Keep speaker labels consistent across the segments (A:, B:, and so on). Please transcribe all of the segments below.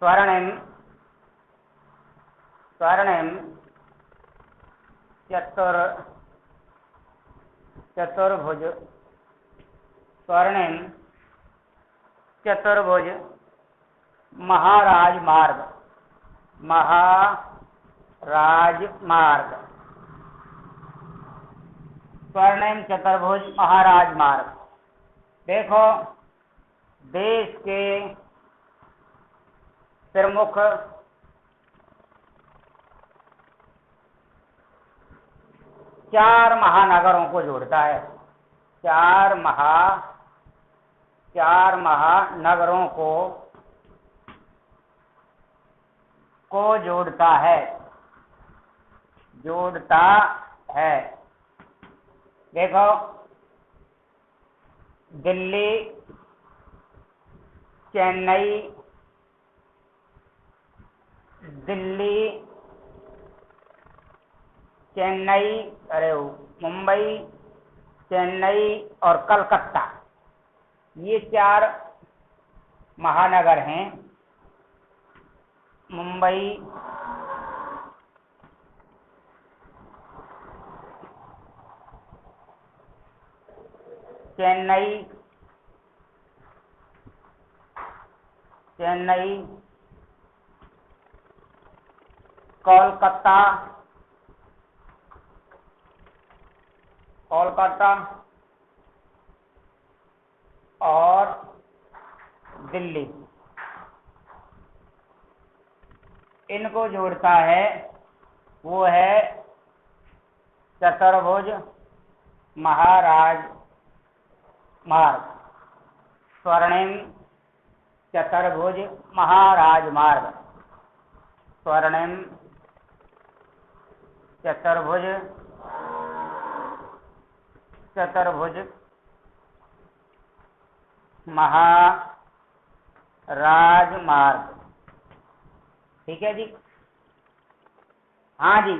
A: स्वर्णिम स्वर्णिम चतुर्भुज स्वर्णिम चतुर्भुज महाराज मार्ग स्वर्णिम चतुर्भुज महाराज मार्ग। देखो, देश के प्रमुख चार महानगरों को जोड़ता है। चार महानगरों को जोड़ता है। देखो, दिल्ली, चेन्नई, मुंबई, चेन्नई और कलकत्ता, ये चार महानगर हैं। मुंबई, चेन्नई, कोलकाता और दिल्ली, इनको जोड़ता है। वो है चतुर्भुज महाराज मार्ग, स्वर्णिम चतुर्भुज महाराज मार्ग, स्वर्णिम चतुर्भुज महाराज मार्ग। ठीक है जी। हाँ जी,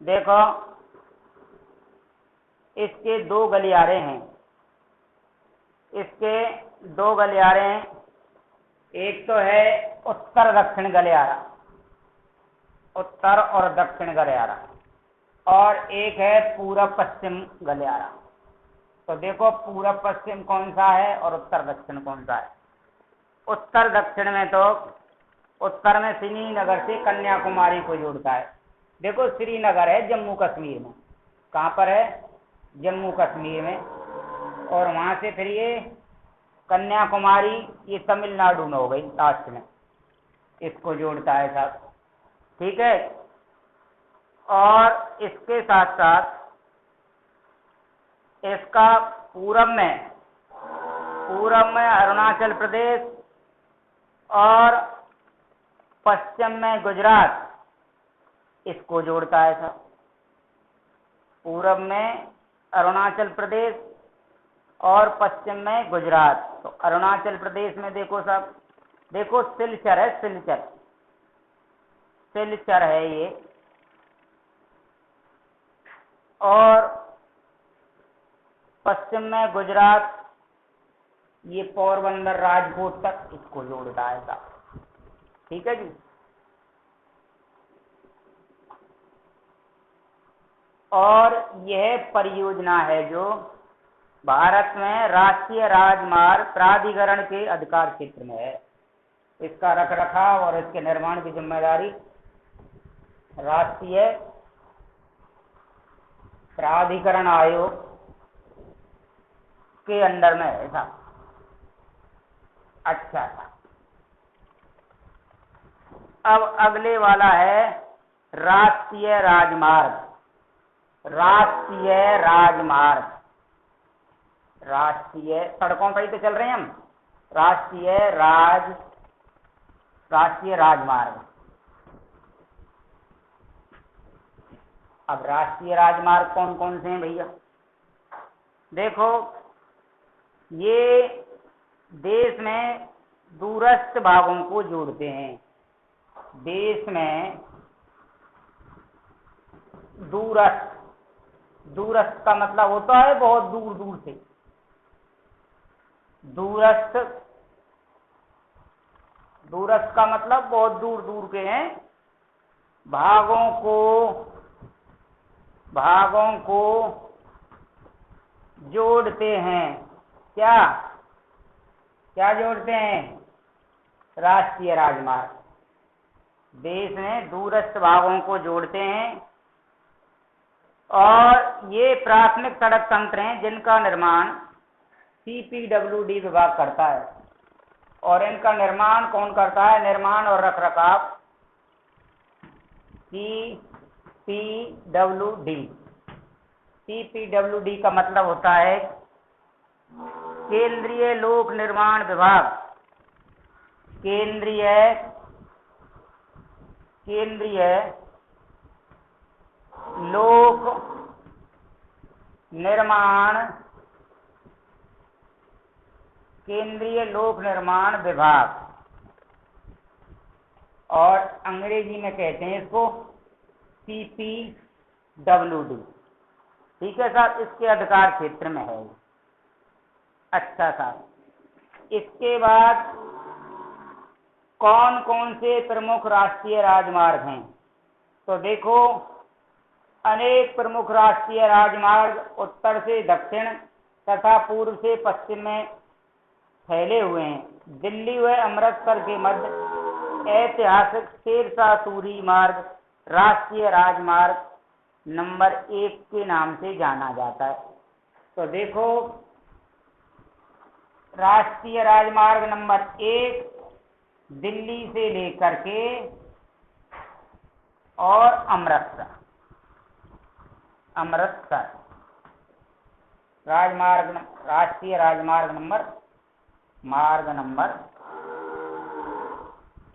A: देखो, इसके दो गलियारे हैं। एक तो है उत्तर दक्षिण गलियारा, उत्तर और दक्षिण गलियारा, और एक है पूरब पश्चिम गलियारा। तो देखो, पूरब पश्चिम कौन सा है और उत्तर दक्षिण कौन सा है। उत्तर दक्षिण में तो उत्तर में श्रीनगर से कन्याकुमारी को जोड़ता है। देखो, श्रीनगर है जम्मू कश्मीर में। कहाँ पर है? जम्मू कश्मीर में। और वहाँ से फिर ये कन्याकुमारी, ये तमिलनाडु में हो गई लास्ट में, इसको जोड़ता है साथ। ठीक है। और इसके साथ साथ इसका पूरब में अरुणाचल प्रदेश और पश्चिम में गुजरात, इसको जोड़ता है साहब। पूरब में अरुणाचल प्रदेश और पश्चिम में गुजरात। तो अरुणाचल प्रदेश में देखो साहब, देखो सिलचर है, सिलचर है ये। और पश्चिम में गुजरात, ये पोरबंदर राजकोट तक इसको जोड़ता है साहब। ठीक है जी। और यह परियोजना है जो भारत में राष्ट्रीय राजमार्ग प्राधिकरण के अधिकार क्षेत्र में है। इसका रखरखाव और इसके निर्माण की जिम्मेदारी राष्ट्रीय प्राधिकरण आयोग के अंडर में है साहब। अच्छा, अब अगले वाला है राष्ट्रीय राजमार्ग। राष्ट्रीय सड़कों पर ही तो चल रहे हैं हम। राष्ट्रीय राजमार्ग। अब राष्ट्रीय राजमार्ग कौन कौन से हैं भैया? देखो, ये देश में दूरस्थ भागों को जोड़ते हैं। देश में दूरस्थ का मतलब होता है बहुत दूर दूर से। दूरस्थ दूरस्थ का मतलब बहुत दूर दूर के हैं। भागों को जोड़ते हैं। क्या क्या जोड़ते हैं? राष्ट्रीय राजमार्ग देश में दूरस्थ भागों को जोड़ते हैं। और ये प्राथमिक सड़क तंत्र हैं जिनका निर्माण CPWD विभाग करता है। और इनका निर्माण कौन करता है? निर्माण और रखरखाव CPWD का मतलब होता है केंद्रीय लोक निर्माण विभाग। केंद्रीय लोक निर्माण विभाग, और अंग्रेजी में कहते हैं इसको CPWD। ठीक है साहब, इसके अधिकार क्षेत्र में है। अच्छा साहब, इसके बाद कौन कौन से प्रमुख राष्ट्रीय राजमार्ग हैं? तो देखो, अनेक प्रमुख राष्ट्रीय राजमार्ग उत्तर से दक्षिण तथा पूर्व से पश्चिम में फैले हुए हैं। दिल्ली व अमृतसर के मध्य ऐतिहासिक शेरशाह सूरी मार्ग राष्ट्रीय राजमार्ग नंबर 1 के नाम से जाना जाता है। तो देखो, राष्ट्रीय राजमार्ग नंबर 1 दिल्ली से लेकर के और अमृतसर राष्ट्रीय राजमार्ग नंबर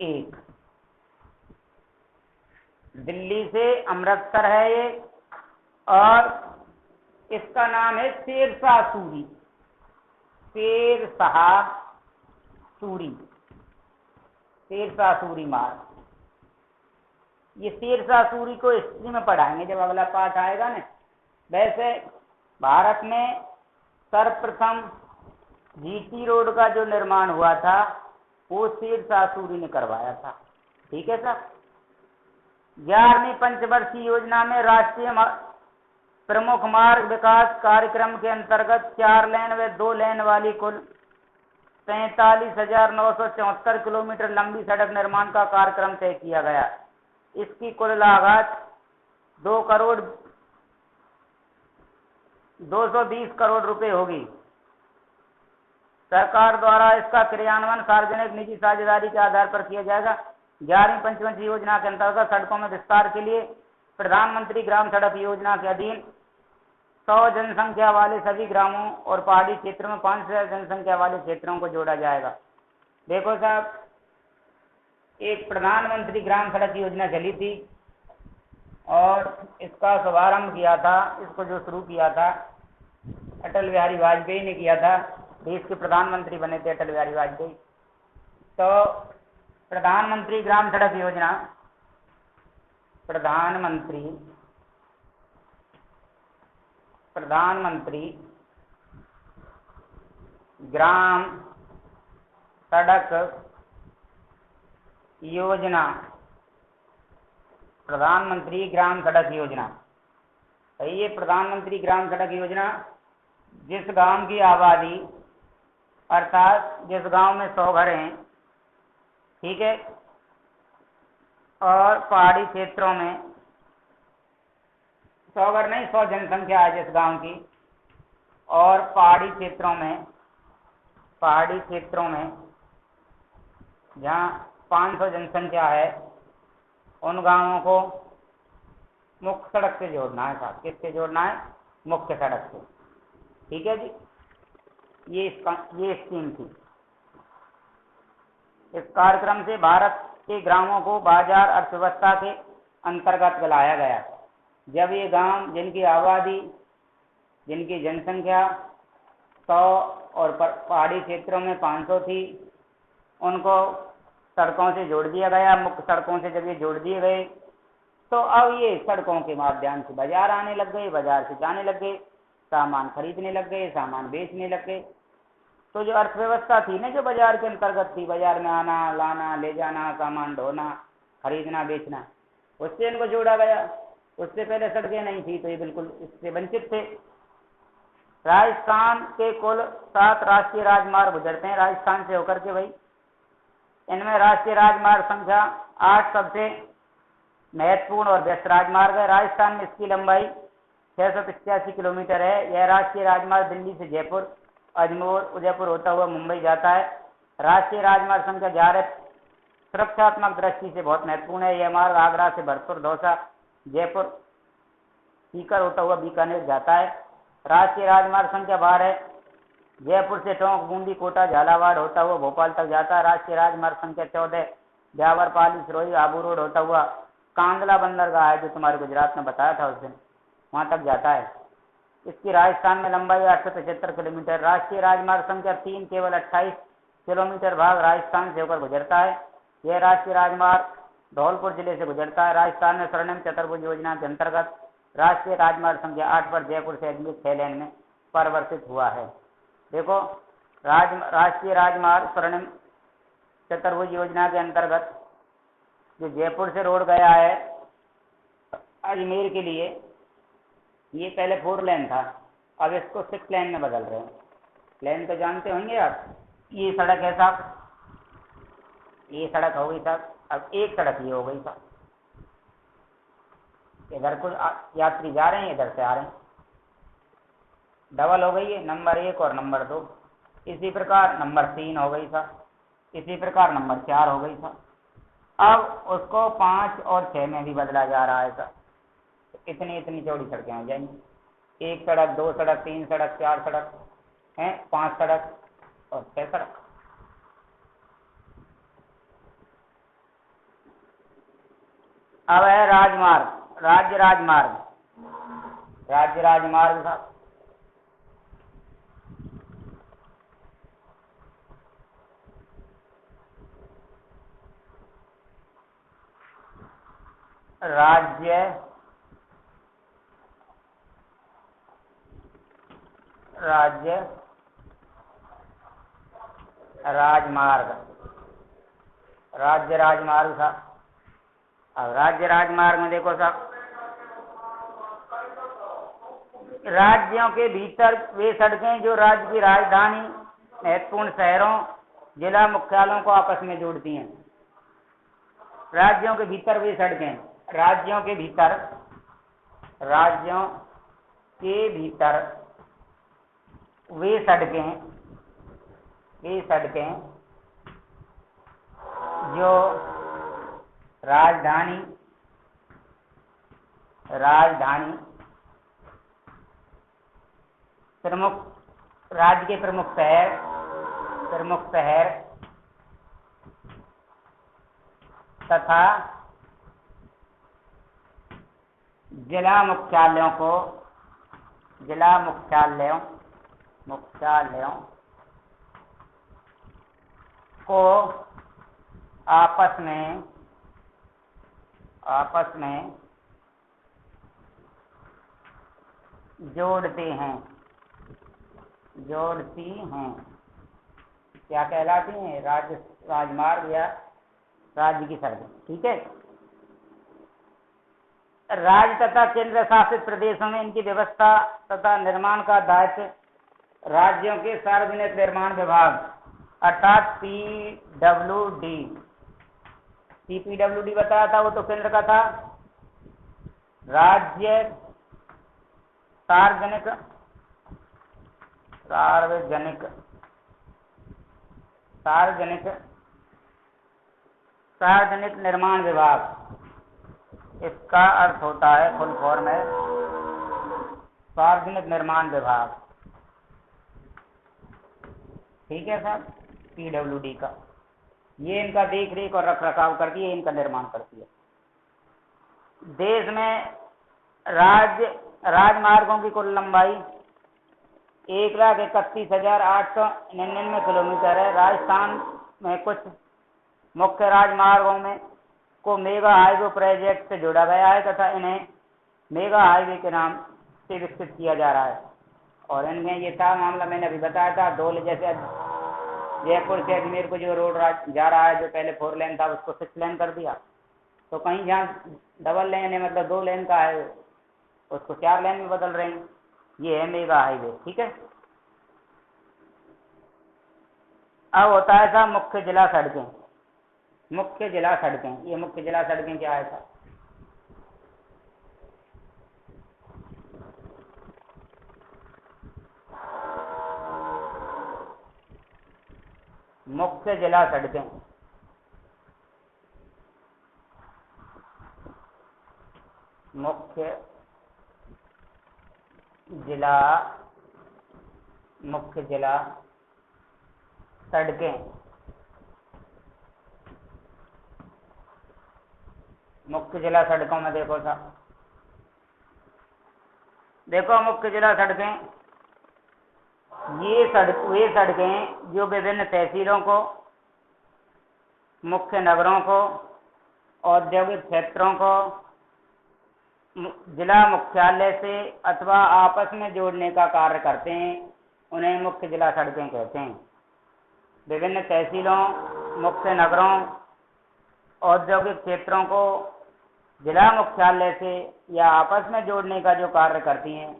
A: 1 दिल्ली से अमृतसर है ये, और इसका नाम है शेरशाह सूरी मार्ग। ये शेरशाह सूरी को हिस्ट्री में पढ़ाएंगे जब अगला पाठ आएगा ना। वैसे भारत में सर्वप्रथम GT रोड का जो निर्माण हुआ था वो शेरशाह सूरी ने करवाया था। ठीक है सर। 11वीं पंचवर्षीय योजना में राष्ट्रीय प्रमुख मार्ग विकास कार्यक्रम के अंतर्गत 4 लेन व 2 लेन वाली कुल 43,974 किलोमीटर लंबी सड़क निर्माण का कार्यक्रम तय किया गया। इसकी कुल लागत 220 करोड़ रुपए होगी। सरकार द्वारा इसका क्रियान्वयन सार्वजनिक निजी साझेदारी के आधार पर किया जाएगा। 11वीं पंचवर्षीय योजना के अंतर्गत सड़कों में विस्तार के लिए प्रधानमंत्री ग्राम सड़क योजना के अधीन 100 जनसंख्या वाले सभी ग्रामों और पहाड़ी क्षेत्रों में 500 जनसंख्या वाले क्षेत्रों को जोड़ा जाएगा। देखो साहब, एक प्रधानमंत्री ग्राम सड़क योजना चली थी और इसका शुभारंभ किया था, इसको जो शुरू किया था अटल बिहारी वाजपेयी ने किया था। देश के प्रधानमंत्री बने थे अटल बिहारी वाजपेयी। तो प्रधानमंत्री ग्राम सड़क योजना, प्रधानमंत्री ग्राम सड़क योजना, प्रधानमंत्री ग्राम सड़क योजना। ये प्रधानमंत्री ग्राम सड़क योजना जिस गांव की आबादी, अर्थात जिस गांव में 100 घर हैं, ठीक है, और पहाड़ी क्षेत्रों में 100 घर नहीं, 100 जनसंख्या है जिस गांव की, और पहाड़ी क्षेत्रों में जहाँ 500 जनसंख्या है, उन गांवों को मुख्य सड़क से जोड़ना है साहब। किससे जोड़ना है? मुख्य सड़क से। ठीक है जी, ये स्कीम थी। इस कार्यक्रम से भारत के ग्रामों को बाजार अर्थव्यवस्था के अंतर्गत लाया गया। जब ये गांव जिनकी आबादी, जिनकी जनसंख्या 100 और पहाड़ी क्षेत्रों में 500 थी, उनको सड़कों से जोड़ दिया गया। मुख्य सड़कों से जब ये जोड़ दिए गए तो अब ये सड़कों के माध्यम से बाजार आने लग गए, बाजार से जाने लग गए, सामान खरीदने लग गए, सामान बेचने लग गए। तो जो अर्थव्यवस्था थी ना, जो बाजार के अंतर्गत थी, बाजार में आना लाना, ले जाना, सामान ढोना, खरीदना बेचना, उससे इनको जोड़ा गया। उससे पहले सड़कें नहीं थी, तो ये बिल्कुल इससे वंचित थे। राजस्थान के कुल 7 राष्ट्रीय राजमार्ग गुजरते हैं राजस्थान से होकर के भाई। इनमें राष्ट्रीय राजमार्ग संख्या 8 सबसे महत्वपूर्ण और व्यस्त राजमार्ग है। राजस्थान में इसकी लंबाई 685 किलोमीटर है। यह राष्ट्रीय राजमार्ग दिल्ली से जयपुर, अजमेर, उदयपुर होता हुआ मुंबई जाता है। राष्ट्रीय राजमार्ग संख्या 11 सुरक्षात्मक दृष्टि से बहुत महत्वपूर्ण है। यह मार्ग आगरा से भरतपुर, दौसा, जयपुर, सीकर होता हुआ बीकानेर जाता है। राष्ट्रीय राजमार्ग संख्या 12 जयपुर से टोंक, बूंदी, कोटा, झालावाड़ होता हुआ भोपाल तक जाता है। राष्ट्रीय राजमार्ग संख्या 14 ब्यावर, पाली, सिरोही, आबू रोड होता हुआ कांदला बंदरगाह है, जो तुम्हारे गुजरात में बताया था उस दिन, वहां तक जाता है। इसकी राजस्थान में लंबाई 875 किलोमीटर। राष्ट्रीय राजमार्ग संख्या 3 केवल 28 किलोमीटर भाग राजस्थान से होकर गुजरता है। यह राष्ट्रीय राजमार्ग धौलपुर जिले से गुजरता है। राजस्थान में स्वर्णिम चतुर्भुज योजना के अंतर्गत राष्ट्रीय राजमार्ग संख्या 8 पर जयपुर से अजमेर 6 लेन में परिवर्तित हुआ है। देखो, राष्ट्रीय राजमार्ग स्वर्णिम चतुर्भुज योजना के अंतर्गत जो जयपुर से रोड गया है अजमेर के लिए, ये पहले 4 लेन था, अब इसको 6 लेन में बदल रहे हैं। लेन तो जानते होंगे आप, ये सड़क है साहब, ये सड़क हो गई साहब, अब एक सड़क ये हो गई साहब। इधर कुछ यात्री जा रहे हैं, इधर से आ रहे हैं, डबल हो गई है, नंबर 1 और नंबर 2। इसी प्रकार नंबर 3 हो गई साहब, इसी प्रकार नंबर 4 हो गई साहब। अब उसको 5 और 6 में भी बदला जा रहा है साहब। इतनी इतनी चौड़ी सड़कें हो जाएंगी। 1 सड़क, 2 सड़क, 3 सड़क, 4 सड़क हैं, 5 सड़क और 6 सड़क। अब है राजमार्ग, राज्य राजमार्ग। राज्य राजमार्ग साहब, राज्य राजमार्ग, राज्य राजमार्ग साहब। अब राज्य राजमार्ग में देखो साहब, राज्यों के भीतर वे सड़कें जो राज्य की राजधानी, महत्वपूर्ण शहरों, जिला मुख्यालयों को आपस में जोड़ती हैं। राज्यों के भीतर वे सड़कें, राज्यों के भीतर वे सड़कें जो राजधानी, प्रमुख राज्य के प्रमुख शहर तथा जिला मुख्यालयों को आपस में जोड़ती हैं, क्या कहलाती हैं? राजमार्ग या राज्य की सड़कें। ठीक है। राज्य तथा केंद्र शासित प्रदेशों में इनकी व्यवस्था तथा निर्माण का दायित्व राज्यों के सार्वजनिक निर्माण विभाग अर्थात पीडब्ल्यूडी बताया था, वो तो केंद्र का था। राज्य सार्वजनिक निर्माण विभाग, इसका अर्थ होता है, फुल फॉर्म है सार्वजनिक निर्माण विभाग। ठीक है साहब, पीडब्ल्यूडी का, ये इनका देख रेख और रख रखाव करती है, इनका निर्माण करती है। देश में राजमार्गों की कुल लंबाई 1,31,899 किलोमीटर है। राजस्थान में कुछ मुख्य राजमार्गों में को मेगा हाईवे प्रोजेक्ट से जोड़ा गया है तथा इन्हें मेगा हाईवे के नाम से विकसित किया जा रहा है। और इनमें ये था मामला, मैंने अभी बताया था, जैसे जयपुर से अजमेर को जो रोड जा रहा है, जो पहले 4 लेन था उसको 6 लेन कर दिया। तो कहीं जहाँ डबल लेन है, मतलब 2 लेन का है, उसको 4 लेन में बदल रहे हैं। ये है मेगा हाईवे। ठीक है। अब होता है था मुख्य जिला सड़कें। मुख्य जिला सड़कें, ये मुख्य जिला सड़कें क्या है था? मुख्य जिला सड़कें, मुख्य जिला सड़कें, मुख्य जिला सड़कों में देखो साहब, देखो मुख्य जिला सड़कें, वे सड़कें जो विभिन्न तहसीलों को, मुख्य नगरों को, औद्योगिक क्षेत्रों को जिला मुख्यालय से अथवा आपस में जोड़ने का कार्य करते हैं, उन्हें मुख्य जिला सड़कें कहते हैं। विभिन्न तहसीलों, मुख्य नगरों, औद्योगिक क्षेत्रों को जिला मुख्यालय से या आपस में जोड़ने का जो कार्य करती हैं,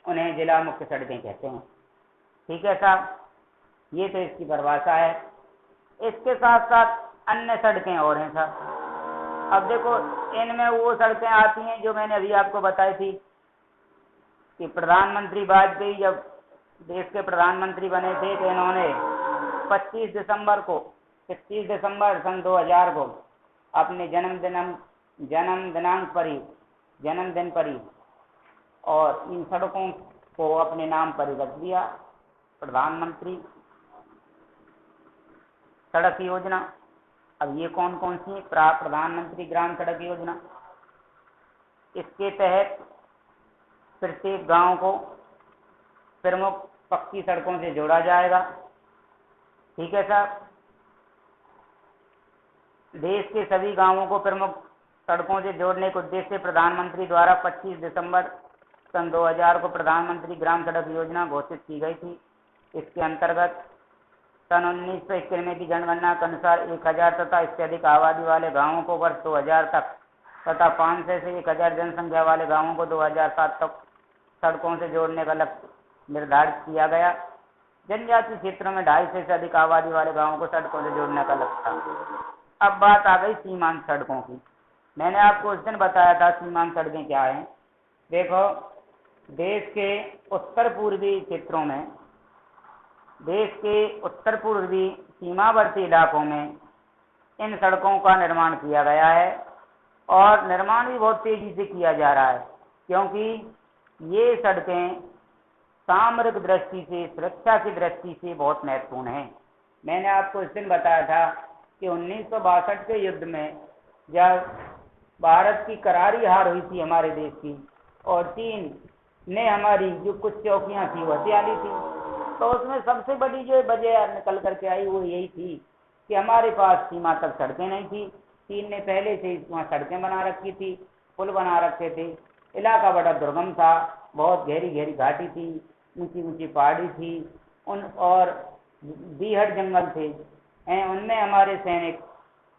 A: उन्हें जिला मुख्य सड़कें कहते हैं। ठीक है साहब, ये तो इसकी परिभाषा है। इसके साथ साथ अन्य सड़कें और हैं साहब। अब देखो, इनमें वो सड़कें आती हैं जो मैंने अभी आपको बताई थी कि प्रधानमंत्री वाजपेयी जब देश के प्रधानमंत्री बने थे तो इन्होंने 25 दिसंबर सन 2000 को अपने जन्मदिन पर ही और इन सड़कों को अपने नाम पर ही रख दिया, प्रधानमंत्री सड़क योजना। अब ये कौन कौन सी? प्रधानमंत्री ग्राम सड़क योजना। इसके तहत प्रत्येक गांव को प्रमुख पक्की सड़कों से जोड़ा जाएगा। ठीक है साहब। देश के सभी गांवों को प्रमुख सड़कों से जोड़ने के उद्देश्य से प्रधानमंत्री द्वारा 25 दिसंबर सन 2000 को प्रधानमंत्री ग्राम सड़क योजना घोषित की गई थी। इसके अंतर्गत सन 1991 की जनगणना के अनुसार 1000 तथा इससे अधिक आबादी वाले गांवों को वर्ष 2000 तक तथा 500 से 1000 जनसंख्या वाले गांवों को 2007 तक सड़कों से जोड़ने का लक्ष्य निर्धारित किया गया। जनजातीय क्षेत्रों में 250 से अधिक आबादी वाले गांवों को सड़कों से जोड़ने का लक्ष्य था। अब बात आ गई सीमांत सड़कों की। मैंने आपको उस दिन बताया था सीमांत सड़कें क्या हैं। देखो, देश के उत्तर पूर्वी क्षेत्रों में, देश के उत्तर पूर्वी सीमावर्ती इलाकों में इन सड़कों का निर्माण किया गया है और निर्माण भी बहुत तेजी से किया जा रहा है, क्योंककि ये सड़कें सामरिक दृष्टि से, सुरक्षा की दृष्टि से बहुत महत्वपूर्ण हैं। मैंने आपको इस दिन बताया था कि 1962 के युद्ध में जब भारत की करारी हार हुई थी हमारे देश की, और चीन ने हमारी जो कुछ चौकियां थी वो हथिया ली थी, तो उसमें सबसे बड़ी जो वजह निकल करके आई वो यही थी कि हमारे पास सीमा तक सड़कें नहीं थी। चीन ने पहले से वहाँ सड़कें बना रखी थी, पुल बना रखे थे। इलाका बड़ा दुर्गम था, बहुत गहरी गहरी घाटी थी, ऊंची ऊंची पहाड़ी थी, और बीहड़ जंगल थे। उनमें हमारे सैनिक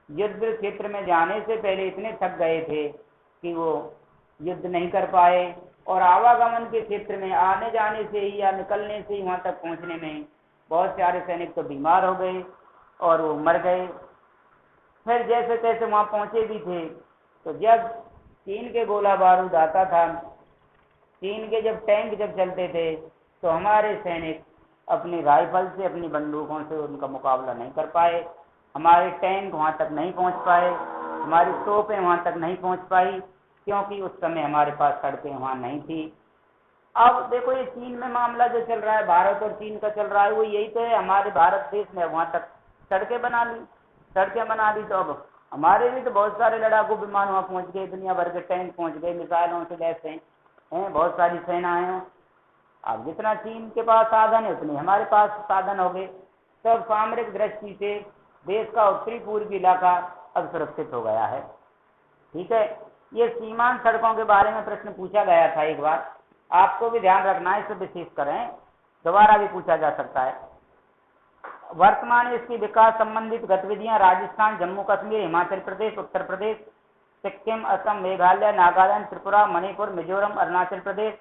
A: युद्ध क्षेत्र में जाने से पहले इतने थक गए थे कि वो युद्ध नहीं कर पाए, और आवागमन के क्षेत्र में आने जाने से ही या निकलने से ही वहाँ तक पहुँचने में बहुत सारे सैनिक तो बीमार हो गए और वो मर गए। फिर जैसे तैसे वहाँ पहुँचे भी थे, तो जब चीन के गोला बारूद आता था, चीन के जब टैंक जब चलते थे, तो हमारे सैनिक अपनी राइफल से, अपनी बंदूकों से उनका मुकाबला नहीं कर पाए। हमारे टैंक वहाँ तक नहीं पहुँच पाए, हमारी तोपें वहाँ तक नहीं पहुँच पाई, क्योंकि उस समय हमारे पास सड़कें वहाँ नहीं थी। अब देखो, ये चीन में मामला जो चल रहा है, भारत और चीन का चल रहा है, वो यही तो है। हमारे भारत देश में वहाँ तक सड़कें बना ली, तो अब हमारे भी तो बहुत सारे लड़ाकू विमान वहाँ पहुँच गए, दुनिया भर के टैंक पहुँच गए, मिसाइलों से लैस हैं, बहुत सारी सेनाएं हैं। अब जितना चीन के पास साधन है उतने हमारे पास साधन हो गए। तो सामरिक दृष्टि से देश का उत्तरी पूर्वी इलाका अब सुरक्षित हो गया है। ठीक है। ये सीमांत सड़कों के बारे में प्रश्न पूछा गया था एक बार, आपको भी ध्यान रखना है, इसे विशेष करें, दोबारा भी पूछा जा सकता है। वर्तमान में इसकी विकास संबंधित गतिविधियां राजस्थान, जम्मू कश्मीर, हिमाचल प्रदेश, उत्तर प्रदेश, सिक्किम, असम, मेघालय, नागालैंड, त्रिपुरा, मणिपुर, मिजोरम, अरुणाचल प्रदेश,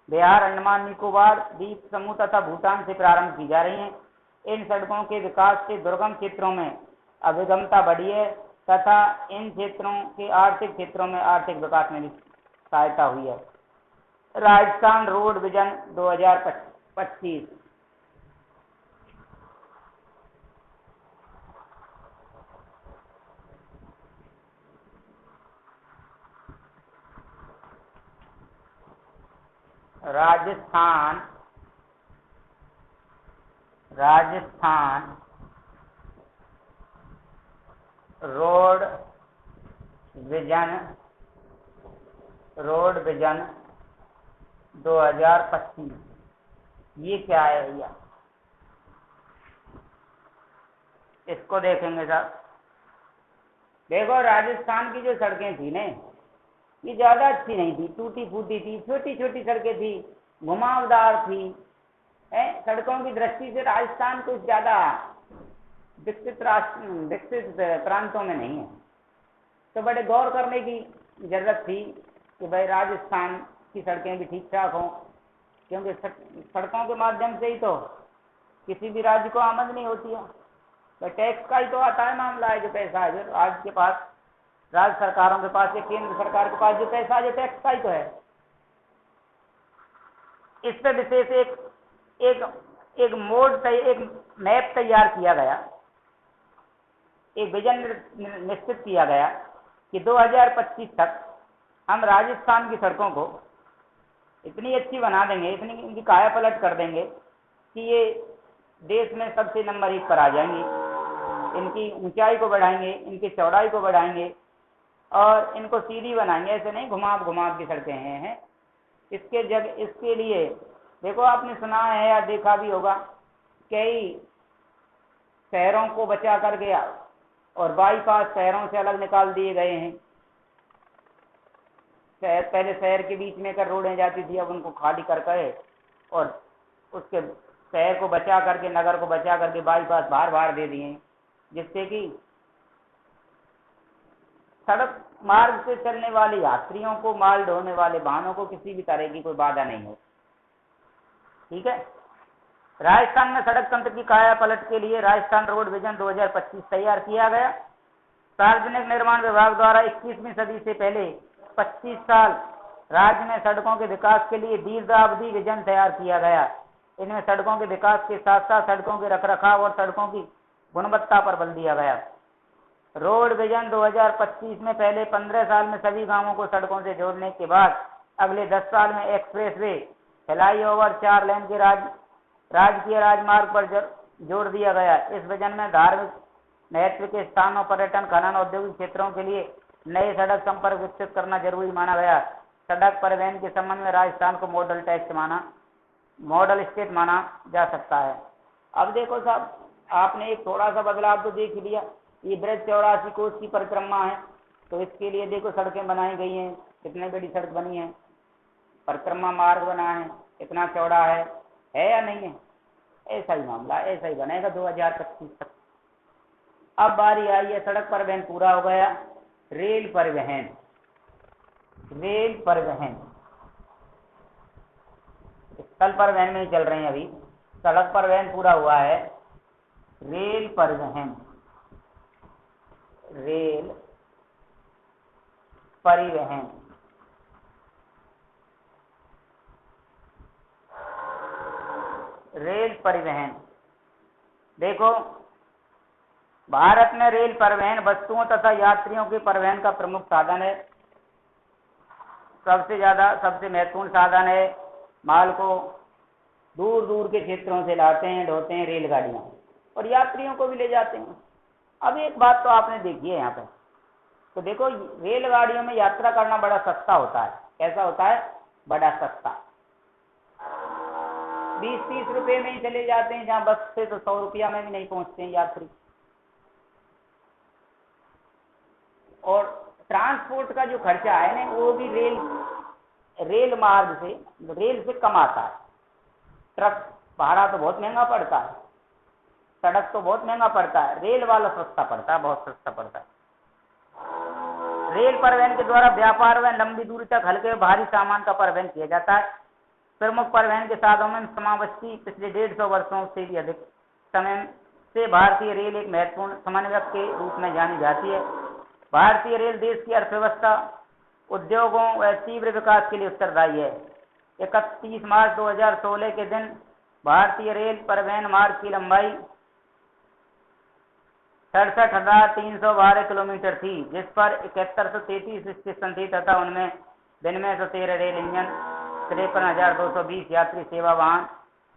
A: बिहार, अंडमान निकोबार द्वीप समूह तथा भूटान से प्रारंभ की जा रही हैं। इन सड़कों के विकास से दुर्गम क्षेत्रों में अभिगमता बढ़ी है तथा इन क्षेत्रों के आर्थिक क्षेत्रों में आर्थिक विकास में भी सहायता हुई है। Rajasthan road vision 2025। Rajasthan road vision 2025। ये क्या है भैया, इसको देखेंगे साहब। देखो, राजस्थान की जो सड़कें थी ना, ये ज्यादा अच्छी नहीं थी, टूटी फूटी थी, छोटी छोटी सड़कें थी, घुमावदार थी। सड़कों की दृष्टि से राजस्थान कुछ ज्यादा विकसित प्रांतों में नहीं है। तो बड़े गौर करने की जरूरत थी कि भाई राजस्थान की सड़कें भी ठीक ठाक हों, क्योंकि सड़कों के माध्यम से ही तो किसी भी राज्य को आमदनी होती है। तो टैक्स का ही तो आता है मामला है, जो पैसा है जो राज्य के पास, राज्य सरकारों के पास या केंद्र सरकार के पास जो पैसा है, जो टैक्स का ही तो है। इस पर विशेष एक मैप तैयार किया गया, एक विजन निश्चित किया गया कि 2025 तक हम राजस्थान की सड़कों को इतनी अच्छी बना देंगे, इतनी इनकी काया पलट कर देंगे कि ये देश में सबसे नंबर 1 पर आ जाएंगी। इनकी ऊंचाई को बढ़ाएंगे, इनकी चौड़ाई को बढ़ाएंगे और इनको सीधी बनाएंगे। ऐसे नहीं घुमाव की सड़कें हैं। इसके लिए देखो, आपने सुना है या देखा भी होगा, कई शहरों को बचा कर गया और बाईपास शहरों से अलग निकाल दिए गए हैं। पहले शहर के बीच में कर रोडें जाती थी, अब उनको खाली कर और उसके शहर को बचा करके, नगर को बचा करके बाईपास बाहर दे दिए, जिससे कि सड़क मार्ग से चलने वाले यात्रियों को, माल ढोने वाले वाहनों को किसी भी तरह की कोई बाधा नहीं हो। ठीक है। राजस्थान में सड़क तंत्र की काया पलट के लिए राजस्थान रोड विजन 2025 तैयार किया गया। सार्वजनिक निर्माण विभाग द्वारा 21वीं सदी से पहले 25 साल राज्य में सड़कों के विकास के लिए दीर्घावधि विजन तैयार किया गया। इनमें सड़कों के विकास के साथ साथ सड़कों के रखरखाव और सड़कों की गुणवत्ता पर बल दिया गया। रोड विजन 2025 में पहले 15 साल में सभी गांवों को सड़कों से जोड़ने के बाद अगले 10 साल में एक्सप्रेसवे, फ्लाईओवर, 4 लेन के राजकीय राजमार्ग पर जोड़ दिया गया। इस विजन में धार्मिक महत्व के स्थानों, पर्यटन, खनन, औद्योगिक क्षेत्रों के लिए नए सड़क संपर्क विकसित करना जरूरी माना गया। सड़क परिवहन के संबंध में राजस्थान को मॉडल स्टेट माना जा सकता है। अब देखो साहब, आपने एक थोड़ा सा बदलाव तो देख लिया। ये ब्रज 84 कोस की परिक्रमा है, तो इसके लिए देखो सड़कें बनाई गई हैं, कितनी बड़ी सड़क बनी है, परिक्रमा मार्ग बना है, कितना चौड़ा है या नहीं है? ऐसा ही मामला, ऐसा ही बनेगा 2025 तक। अब बारी आई है, सड़क परिवहन पूरा हो गया, रेल परिवहन स्थल परिवहन में ही चल रहे हैं अभी। सड़क परिवहन पूरा हुआ है, रेल परिवहन देखो, भारत में रेल परिवहन वस्तुओं तथा यात्रियों के परिवहन का प्रमुख साधन है। सबसे महत्वपूर्ण साधन है। माल को दूर दूर के क्षेत्रों से लाते हैं, ढोते हैं रेलगाड़ियां, और यात्रियों को भी ले जाते हैं। अब एक बात तो आपने देखी है यहाँ पे, तो देखो रेलगाड़ियों में यात्रा करना बड़ा सस्ता होता है। कैसा होता है? बड़ा सस्ता। 20-30 रुपए में ही चले जाते हैं, जहाँ बस से तो 100 रुपया में भी नहीं पहुंचते हैं यात्री। और ट्रांसपोर्ट का जो खर्चा है ना, वो भी रेल मार्ग से, रेल से कम आता है। ट्रक भाड़ा तो बहुत महंगा पड़ता है। सड़क तो बहुत महंगा पड़ता है, रेल वाला सस्ता पड़ता है, बहुत सस्ता पड़ता है। रेल परिवहन के द्वारा व्यापार व लंबी दूरी तक हल्के व भारी सामान का परिवहन किया जाता है। प्रमुख परिवहन के साधनों में समावेशी पिछले 150 वर्षों से भी अधिक समय से भारतीय रेल एक महत्वपूर्ण समन्वयक के रूप में जानी जाती है। भारतीय रेल देश की अर्थव्यवस्था, उद्योगों व तीव्र विकास के लिए उत्तरदायी है। 31 मार्च 2016 के दिन भारतीय रेल परिवहन मार्ग की लंबाई 67,312 किलोमीटर थी, जिस पर 7133 स्टेशन थे तथा उनमें 113 रेल इंजन, 53,220 यात्री सेवा वाहन,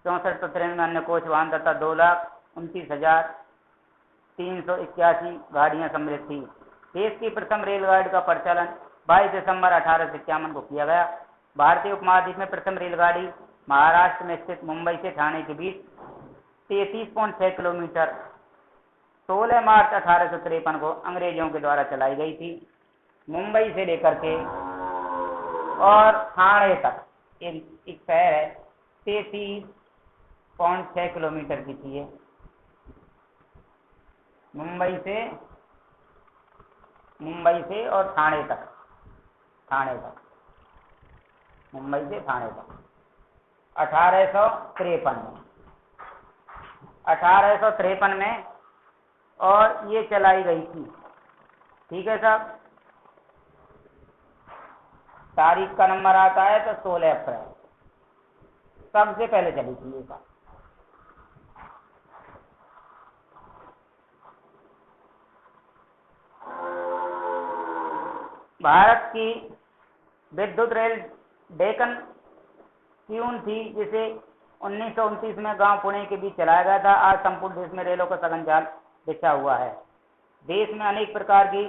A: 6493 अन्य कोच वाहन तथा 2,29,381 गाड़ियां सम्मिलित थी। देश की प्रथम रेलगाड़ी का परिचालन 22 दिसंबर 1851 को किया गया। भारतीय उपमहाद्वीप में प्रथम रेलगाड़ी महाराष्ट्र में स्थित मुंबई से ठाणे के बीच 33.6 किलोमीटर 16 मार्च 1853 को अंग्रेजों के द्वारा चलाई गई थी। मुंबई से लेकर के और ठाणे तक एक शहर है, 33.6 किलोमीटर की थी। मुंबई से और ठाणे तक, मुंबई से ठाणे तक 1853 में और ये चलाई गई थी। ठीक है साहब, तारीख का नंबर आता है तो 16 अप्रैल सबसे पहले चली थी ये बात। भारत की विद्युत रेल डेक्कन क्यून थी, जिसे 1929 में गांव पुणे के बीच चलाया गया था। आज संपूर्ण देश में रेलों का सघन जाल बिछा हुआ है। देश में अनेक प्रकार की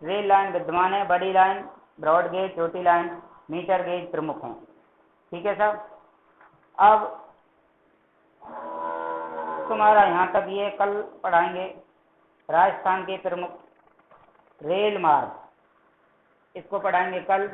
A: रेल लाइन विद्यमान है। बड़ी लाइन, ब्रॉड गेज, छोटी लाइन, मीटर गेज प्रमुख हैं। ठीक है साहब, अब तुम्हारा यहाँ तक ये कल पढ़ाएंगे राजस्थान के प्रमुख रेल मार्ग, इसको पढ़ाएंगे कल।